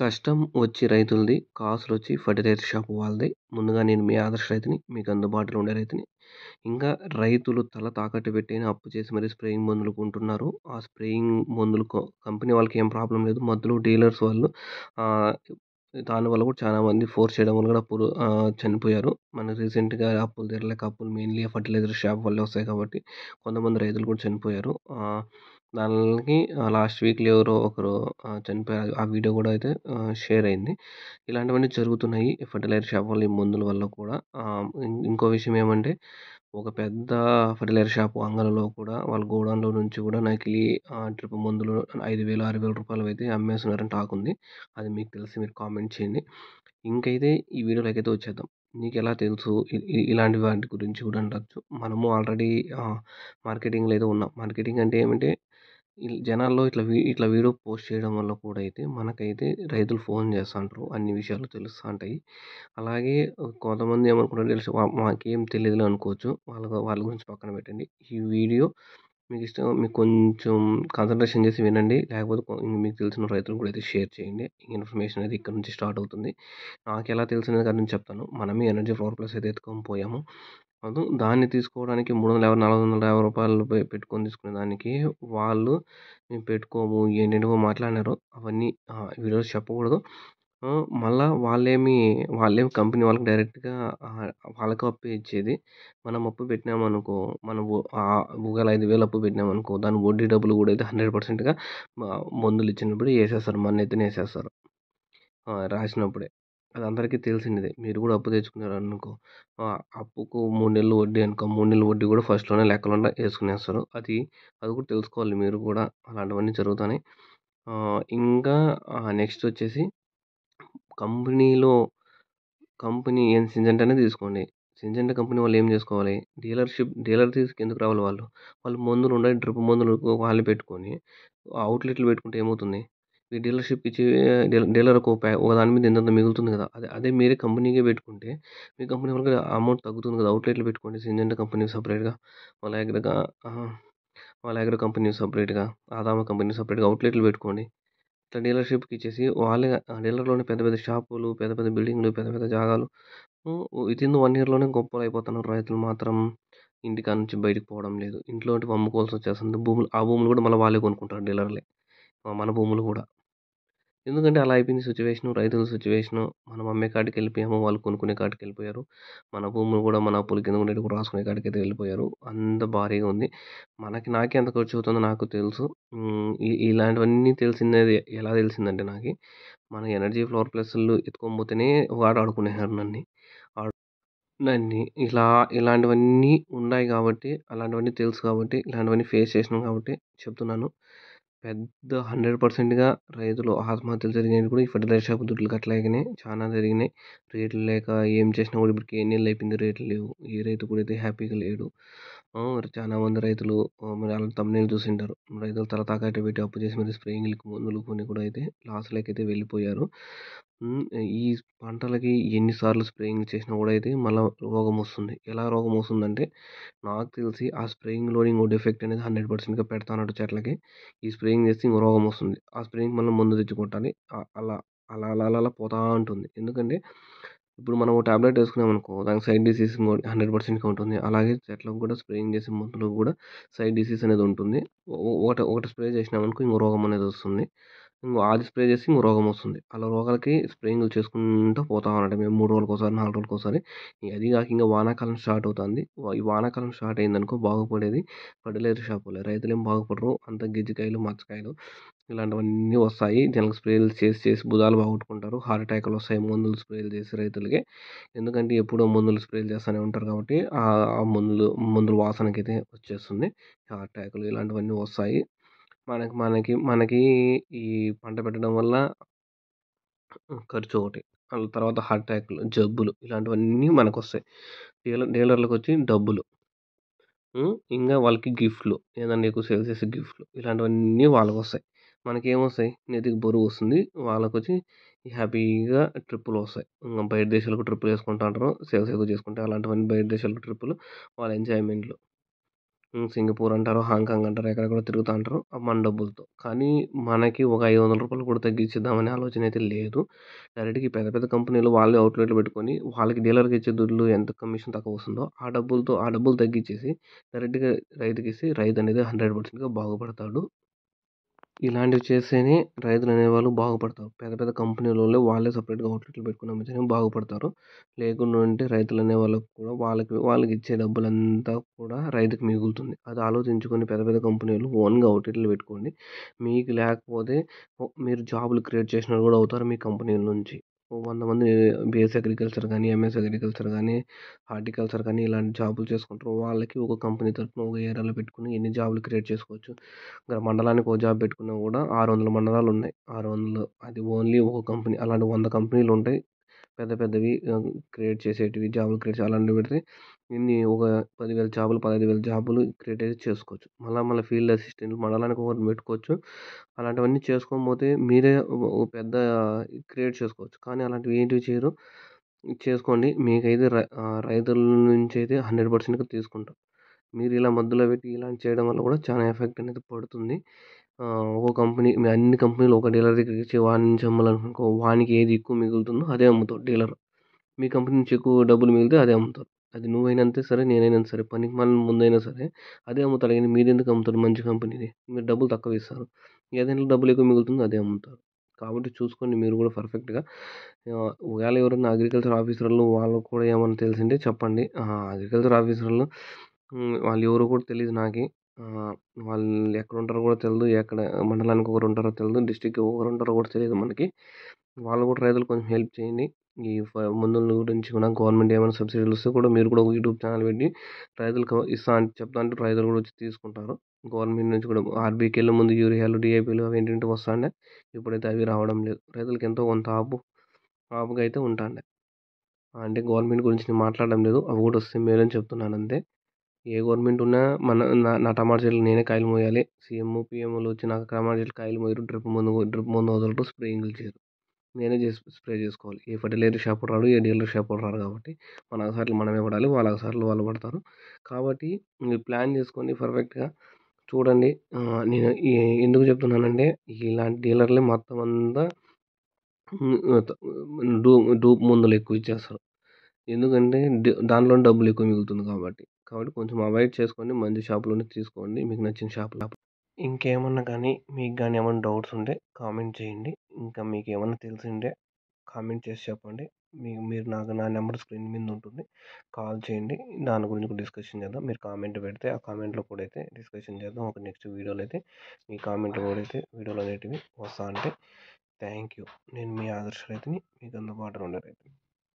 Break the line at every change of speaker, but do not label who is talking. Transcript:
కష్టం వచ్చి రైతులది, కాసులొచ్చి fertiliser shop వాళ్ళది. ముందుగా నేను మీ ఆదర్శ రైతుని, మీకు అందుబాటులో ఉండే రైతుని. ఇంకా రైతులు తల తాకట్టు పెట్టైనా అప్పు చేసి మరి స్ప్రేయింగ్ మందులు కొంటున్నారు. ఆ స్ప్రేయింగ్ మందులు కంపెనీ వాళ్ళకి ఏం ప్రాబ్లమ్ లేదు. మధ్యలో డీలర్స్ వాళ్ళు ఆహ్, దానివల్ల కూడా చాలా మంది ఫోర్స్ చేయడం వల్ల కూడా చనిపోయారు. మన రీసెంట్‌గా అప్పులు తీరలేక అప్పులు మెయిన్‌లీ ఫెర్టిలైజర్ షాప్ వల్లే వస్తాయి కాబట్టి కొంతమంది రైతులు కూడా చనిపోయారు. దానికి లాస్ట్ వీక్‌లో ఎవరో ఒకరు చనిపోయారు. ఆ వీడియో కూడా అయితే షేర్ అయింది. ఇలాంటివన్నీ జరుగుతున్నాయి. ఫెర్టిలైజర్ షాప్ వల్ల, ఈ మందుల వల్ల కూడా. ఇంకో విషయం ఏమంటే, ఒక పెద్ద ఫెర్టిలైజర్ షాపు అంగడిలో కూడా వాళ్ళ గోడౌన్‌లో నుంచి కూడా నకిలీ డ్రిప్ మందులు 5,000, 6,000 అయితే అమ్మేస్తున్నారని టాక్ ఉంది. అది మీకు తెలిసి మీరు కామెంట్ చేయండి. ఇంకైతే ఈ వీడియోలోకైతే వచ్చేద్దాం. నీకెలా తెలుసు? ఇలాంటి వాటి గురించి కూడా అనొచ్చు. మనము ఆల్రెడీ మార్కెటింగ్‌లో అయితే ఉన్నాం. మార్కెటింగ్ అంటే ఏమంటే జనాల్లో ఇట్లా వీడియో పోస్ట్ చేయడం వల్ల కూడా అయితే మనకైతే రైతులు ఫోన్ చేస్తుంటారు. అన్ని విషయాలు తెలుస్తుంటాయి. అలాగే కొంతమంది ఏమనుకుంటారు తెలుసు మాకేం తెలీదులే అనుకోవచ్చు. వాళ్ళ గురించి పక్కన పెట్టండి. ఈ వీడియో మీకు కొంచెం కాన్సంట్రేషన్ చేసి వినండి. లేకపోతే మీకు తెలిసిన రైతులకు కూడా అయితే షేర్ చేయండి. ఈ ఇన్ఫర్మేషన్ అనేది ఇక్కడ నుంచి స్టార్ట్ అవుతుంది. నాకెలా తెలిసిందనే దాని నుంచి చెప్తాను. మనమే ఎనర్జీ ఫ్లవర్ ప్లస్ అయితే ఎత్తుకొని పోయాము. దాన్ని తీసుకోవడానికి 350, 450 పెట్టుకొని తీసుకునే దానికి వాళ్ళు మేము పెట్టుకోము ఏంటేంటివో మాట్లాడినారు. అవన్నీ వీడియోలో చెప్పకూడదు. మళ్ళా వాళ్ళేమి కంపెనీ వాళ్ళకి డైరెక్ట్‌గా ఆహ్, వాళ్ళకి అప్పే ఇచ్చేది. మనం అప్పు పెట్టినామనుకో, మనం ఒకవేళ 5,000 అప్పు పెట్టినామనుకో, దాని వడ్డీ డబ్బులు కూడా అయితే 100%గా మందులు ఇచ్చినప్పుడు ఏసేస్తారు. మన నెత్తిన ఏసేస్తారు. రాసినప్పుడే. అది అందరికీ తెలిసిందే. మీరు కూడా అప్పు తెచ్చుకున్నారనుకో, అప్పుకు 3 నెలలు వడ్డీ అనుకో, 3 నెలల వడ్డీ కూడా ఫస్ట్‌లోనే లెక్కలుండా ఏసుకునేస్తారు. అది కూడా తెలుసుకోవాలి మీరు కూడా. అలాంటివన్నీ జరుగుతున్నాయి. ఇంకా నెక్స్ట్ వచ్చేసి కంపెనీలో కంపెనీ ఏం సింజెంటానే తీసుకోండి. సింజెంటా కంపెనీ వాళ్ళు ఏం చేసుకోవాలి? డీలర్ తీసుకెందుకు రావాలి వాళ్ళు? వాళ్ళు మందులుండాయి డ్రిప్ మందులు వాళ్ళు పెట్టుకొని అవుట్‌లెట్‌లు పెట్టుకుంటే ఏమవుతుంది? ఈ డీలర్‌షిప్ ఇచ్చి డీలర్‌కి ఒక దాని మీద ఇంతంత మిగులుతుంది కదా! అదే మీరే కంపెనీకే పెట్టుకుంటే మీ కంపెనీ వాళ్ళకి అమౌంట్ తగ్గుతుంది కదా! అవుట్‌లెట్‌లు పెట్టుకోండి. సింజెంటా కంపెనీ సెపరేట్‌గా, వాళ్ళ అగ్రిగా ఆహా! వాళ్ళ అగ్రో కంపెనీ సెపరేట్‌గా, ఆదామ కంపెనీ సెపరేట్‌గా అవుట్‌లెట్‌లు పెట్టుకోండి. ఇట్లా డీలర్‌షిప్‌కి ఇచ్చేసి వాళ్ళే డీలర్‌లోనే పెద్ద పెద్ద షాపులు, పెద్ద పెద్ద బిల్డింగ్‌లు, పెద్ద పెద్ద జాగాలు వితిన్ 1 ఇయర్‌లోనే గొప్పలయిపోతున్నారు. రైతులు మాత్రం ఇంటికాడ నుంచి బయటికి పోవడం లేదు. ఇంట్లోటివి అమ్ముకోవాల్సొచ్చేస్తుంది. ఆ భూములు కూడా మళ్ళీ వాళ్ళే కొనుక్కుంటారు డీలర్‌లే. మన భూములు కూడా. ఎందుకంటే అలా అయిపోయింది సిట్యుయేషను. రైతుల సిట్యుయేషను. మనం అమ్మే కాడికెళ్ళిపోయాము. వాళ్ళు కొనుక్కునే కాడికెళ్ళిపోయారు. మన భూములు కూడా మన అప్పుల కింద ఉండేటివి కూడా రాసుకునే కాడికైతే వెళ్ళిపోయారు. అంత భారీగా ఉంది. నాకే ఎంత ఖర్చవుతుందో నాకు తెలుసు. ఇలాంటివన్నీ తెలిసిందది ఎలా తెలిసిందంటే నాకి, మన ఎనర్జీ ఫ్లవర్ ప్లస్‌లు ఎత్తుకొని పోతేనే వాడు ఆడుకునేసాడు నన్ని. నన్ని ఇలాంటివన్నీ ఉన్నాయి కాబట్టి, అలాంటివన్నీ తెలుసు కాబట్టి, ఇలాంటివన్నీ ఫేస్ చేసినాం కాబట్టి చెప్తున్నాను. పెద్ద 100%గా రైతులు ఆత్మహత్యలు జరిగినవి కూడా ఈ ఫెర్టిలైజర్ షాప్ దుడ్లు అట్లాగనే చానా జరిగినాయి. రేట్లు లేక ఏం చేసినా కూడా ఇప్పటికి ఎన్నేళ్లయిపోయింది రేట్లు లేవు. ఏ రైతు కూడా అయితే హ్యాపీగా లేడు. చాలా మంది రైతులు మరి ఆళ్ళ థంబ్‌నెయిల్ చూసుంటారు. రైతులు తల తాకట్టు పెట్టి అప్పు చేసి మరి స్ప్రేయింగ్‌లకి మందులు కొని కూడా అయితే లాస్‌లోకైతే వెళ్ళిపోయారు. ఈ పంటలకి ఎన్ని సార్లు స్ప్రేయింగ్ చేసినా కూడా అయితే మళ్ళా రోగమొస్తుంది. ఎలా రోగమొస్తుందంటే నాకు తెలిసి ఆ స్ప్రేయింగ్‌లోని ఇంకో డిఫెక్ట్ అనేది 100%గా పెడతాన్నాడు చెట్లకి. ఈ స్ప్రేయింగ్ చేస్తే ఇంకో రోగం వస్తుంది. ఆ స్ప్రేయింగ్‌కి మళ్ళీ మందు తెచ్చి కొట్టాలి. అలా పోతా ఉంటుంది. ఎందుకంటే ఇప్పుడు మనం ఓ టాబ్లెట్ వేసుకున్నామనుకో దానికి సైడ్ డిసీజ్ ఇంకోటి 100%గా ఉంటుంది. అలాగే చెట్లకు కూడా స్ప్రేయింగ్ చేసే మందులకు కూడా సైడ్ డిసీజ్ అనేది ఉంటుంది. ఒకటి స్ప్రే చేసినామనుకో ఇంకో రోగం అనేది వస్తుంది. అది స్ప్రే చేస్తే ఇంకో రోగం వస్తుంది. అలా రోగాలకి స్ప్రేయింగ్‌లు చేసుకుంటూ పోతా ఉన్నాం. మేము 3 రోజులకోసారి, 4 రోజులకోసారి. అది కాక ఇంక వానాకాలం స్టార్ట్ అవుతుంది. ఈ వానాకాలం స్టార్ట్ అయిందనుకో బాగుపడేది ఫెర్టిలైజర్ షాపోళ్ళే. రైతులేం బాగుపడరు. అంతా గిజ్జికాయలు, మచ్చకాయలు ఇలాంటివన్నీ వస్తాయి. జనాలకు స్ప్రేలు చేసి చేసి భుజాలు బాగొట్టుకుంటారు. హార్ట్ అటాక్‌లు వస్తాయి మందులు స్ప్రేలు చేసి రైతులకి. ఎందుకంటే ఎప్పుడూ మందులు స్ప్రేలు చేస్తూనే ఉంటారు కాబట్టి ఆ మందుల వాసనకైతే వచ్చేస్తుంది. హార్ట్ అటాక్‌లు ఇలాంటివన్నీ వస్తాయి. మనకి ఈ పంట పెట్టడం వల్ల ఖర్చు ఒకటి. తర్వాత హార్ట్ అటాక్‌లు, జబ్బులు ఇలాంటివన్నీ మనకొస్తాయి. డీలర్‌లకొచ్చి డబ్బులు. ఇంగా వాళ్ళకి గిఫ్ట్‌లు. ఏదన్నా ఎక్కువ సేల్ చేస్తే గిఫ్ట్‌లు. ఇలాంటివన్నీ వాళ్ళకొస్తాయి. మనకేమొస్తాయి? నెత్తికి బరువొస్తుంది. వాళ్ళకొచ్చి హ్యాపీగా ట్రిప్పులొస్తాయి. బయట దేశాలకు ట్రిప్పులేసుకుంటా ఉంటారు. సేల్స్ ఎక్కువ చేసుకుంటే అలాంటివన్నీ బయట దేశాలకు ట్రిప్పులు. వాళ్ళ ఎంజాయ్‌మెంట్‌లు. సింగపూర్ అంటారు, హాంకాంగ్ అంటారు, ఎక్కడెక్కడో తిరుగుతా అంటారు మన డబ్బులతో. కానీ మనకి ఒక రూ. 500 కూడా తగ్గించిద్దామనే ఆలోచన అయితే లేదు. డైరెక్ట్‌గా ఈ పెద్ద పెద్ద కంపెనీలు వాళ్ళే అవుట్‌లెట్‌లు పెట్టుకొని వాళ్ళకి డీలర్‌కి ఇచ్చే దుడ్లు ఎంత కమిషన్ తక్కువ వస్తుందో ఆ డబ్బులు తగ్గించేసి డైరెక్ట్‌గా రైతుకిస్తే రైతనేది 100%గా బాగుపడతాడు. ఇలాంటివి చేస్తేనే రైతులనేవాళ్ళు బాగుపడతారు. పెద్ద పెద్ద కంపెనీలోళ్ళే వాళ్ళే సెపరేట్‌గా అవుట్‌లెట్‌లు పెట్టుకొని అమ్మితేనే బాగుపడతారు. లేకుండా ఉంటే రైతులనే వాళ్ళకి కూడా వాళ్ళకిచ్చే డబ్బులంతా కూడా రైతుకి మిగులుతుంది. అది ఆలోచించుకొని పెద్ద పెద్ద కంపెనీలు ఓన్‌గా అవుట్‌లెట్‌లు పెట్టుకోండి. మీకు లేకపోతే మీరు జాబ్‌లు క్రియేట్ చేసినోళ్ళు కూడా అవుతారు మీ కంపెనీల నుంచి. ఓ 100 మంది బీఎస్సీ అగ్రికల్చర్ గానీ, ఎంఎస్ అగ్రికల్చర్ గానీ, హార్టికల్చర్ కానీ ఇలాంటి జాబులు చేసుకుంటారు. వాళ్ళకి ఒక కంపెనీ తరపున ఒక ఏరియాలో పెట్టుకొని ఎన్ని జాబ్‌లు క్రియేట్ చేసుకోవచ్చు. మండలానికి ఒక జాబ్ పెట్టుకున్నా కూడా 600 మండలాలున్నాయి. 600 అది ఓన్లీ ఒక కంపెనీ. అలాంటి 100 కంపెనీలుంటాయి. పెద్ద పెద్దవి క్రియేట్ చేసేటివి జాబులు క్రియేట్ అలాంటివి పెడితే ఒక 10,000 జాబులు, 15,000 జాబులు క్రియేట్ అయితే చేసుకోవచ్చు. మళ్ళా ఫీల్డ్ అసిస్టెంట్ మండలానికి ఒకరిని పెట్టుకోవచ్చు. అలాంటివన్నీ చేసుకోకపోతే మీరే ఓ పెద్ద క్రియేట్ చేసుకోవచ్చు. కానీ అలాంటివి ఏంటివి చేయరు. చేసుకోండి. మీకైతే రైతుల నుంచి అయితే 100%గా తీసుకుంటాం. మీరు ఇలా మధ్యలో పెట్టి ఇలాంటివి చేయడం వల్ల కూడా చాలా ఎఫెక్ట్ అనేది పడుతుంది. ఒక కంపెనీ అన్ని కంపెనీలు ఒక డీలర్ దగ్గరికి ఇచ్చి వాని నుంచి అమ్మాలనుకో వానికి ఏది ఎక్కువ మిగులుతుందో అదే అమ్ముతాడు డీలర్. మీ కంపెనీ నుంచి ఎక్కువ డబ్బులు మిగిలితే అదే అమ్ముతారు. అది నువ్వైనా అంతే సరే, నేనైనా సరే, పనికిమాలిన ముందైనా సరే అదే అమ్ముతాడు గానీ మీరెందుకు అమ్ముతారు మంచి కంపెనీది? మీరు డబ్బులు తక్కువ ఇస్తారు. ఏదైనా డబ్బులు ఎక్కువ మిగులుతుందో అదే అమ్ముతారు. కాబట్టి చూసుకోండి మీరు కూడా పర్ఫెక్ట్‌గా. ఒకవేళ ఎవరైనా అగ్రికల్చర్ ఆఫీసర్లు వాళ్ళకి కూడా ఏమన్నా తెలిసుంటే చెప్పండి. అగ్రికల్చర్ ఆఫీసర్లు వాళ్ళు ఎవరో కూడా తెలీదు నాకి. వాళ్ళు ఎక్కడుంటారో కూడా తెలీదు. ఎక్కడ మండలానికి ఒకరుంటారో తెలీదు. డిస్ట్రిక్ట్‌కి ఒకరుంటారో కూడా తెలీదు మనకి. వాళ్ళు కూడా రైతులకు కొంచెం హెల్ప్ చేయండి. ఈ మందుల గురించి కూడా గవర్నమెంట్ ఏమైనా సబ్సిడీలు ఇస్తే కూడా మీరు కూడా ఒక యూట్యూబ్ ఛానల్ పెట్టి రైతులకు ఇస్తా అని చెప్తా అంటే రైతులు కూడా వచ్చి తీసుకుంటారు. గవర్నమెంట్ నుంచి కూడా ఆర్‌బీకేలో ముందు యూరియాలు, డీఏపీలు అవేంటేంటివో వస్తాండే. ఇప్పుడైతే అవి రావడం లేదు. రైతులకి ఎంతో కొంత ఆపుగా అయితే ఉంటాండే. అంటే గవర్నమెంట్ గురించి నేను మాట్లాడడం లేదు. అవి కూడా వస్తే మేలని చెప్తున్నాను అంతే. ఏ గవర్నమెంట్ ఉన్నా నా టమాటా చెట్లు నేనే కాయలు మోయాలి. సీఎం, పీఎంలు వచ్చి నాకు టమాటా చెట్లు కాయలు మోయరు. డ్రిప్ మందు వదలరు. స్ప్రేయింగ్‌లు చేయరు. నేనే స్ప్రే చేసుకోవాలి. ఏ ఫెర్టిలైజర్ షాపోడు రాడు. ఏ డీలర్ షాపోడు రారు కాబట్టి మన అగసాట్లు మనమే పడాలి. వాళ్ళ అగసాట్లు వాళ్ళు పడతారు. కాబట్టి మీరు ప్లాన్ చేసుకొని పర్ఫెక్ట్‌గా చూడండి. నేను ఎందుకు చెప్తున్నానంటే ఇలాంటి డీలర్లే మొత్తం అంతా హ్మ్. డూప్ మందులు ఎక్కువ ఇచ్చేస్తారు. ఎందుకంటే దాంట్లోనే డబ్బులు ఎక్కువ మిగులుతుంది కాబట్టి. కాబట్టి కొంచెం అవాయిడ్ చేసుకోండి. మంచి షాప్‌లోనే తీసుకోండి. మీకు నచ్చిన షాప్‌లో. ఇంకేమన్నా కానీ మీకు గాని ఏమన్నా డౌట్స్ ఉంటే కామెంట్ చేయండి. ఇంకా మీకేమన్నా తెలిసుంటే కామెంట్ చేసి చెప్పండి. మీరు నాకు నా నెంబర్ స్క్రీన్ మీద ఉంటుంది. కాల్ చేయండి. దాని గురించి కూడా డిస్కషన్ చేద్దాం. మీరు కామెంట్ పెడితే ఆ కామెంట్‌లో కూడా అయితే డిస్కషన్ చేద్దాం. ఒక నెక్స్ట్ వీడియోలో అయితే మీ కామెంట్‌లు కూడా అయితే వీడియోలు అనేటివి వస్తా ఉంటాయి. Thank you. నేను మీ ఆదర్శ రైతుని. మీకు అందుబాటులో ఉండే రైతు.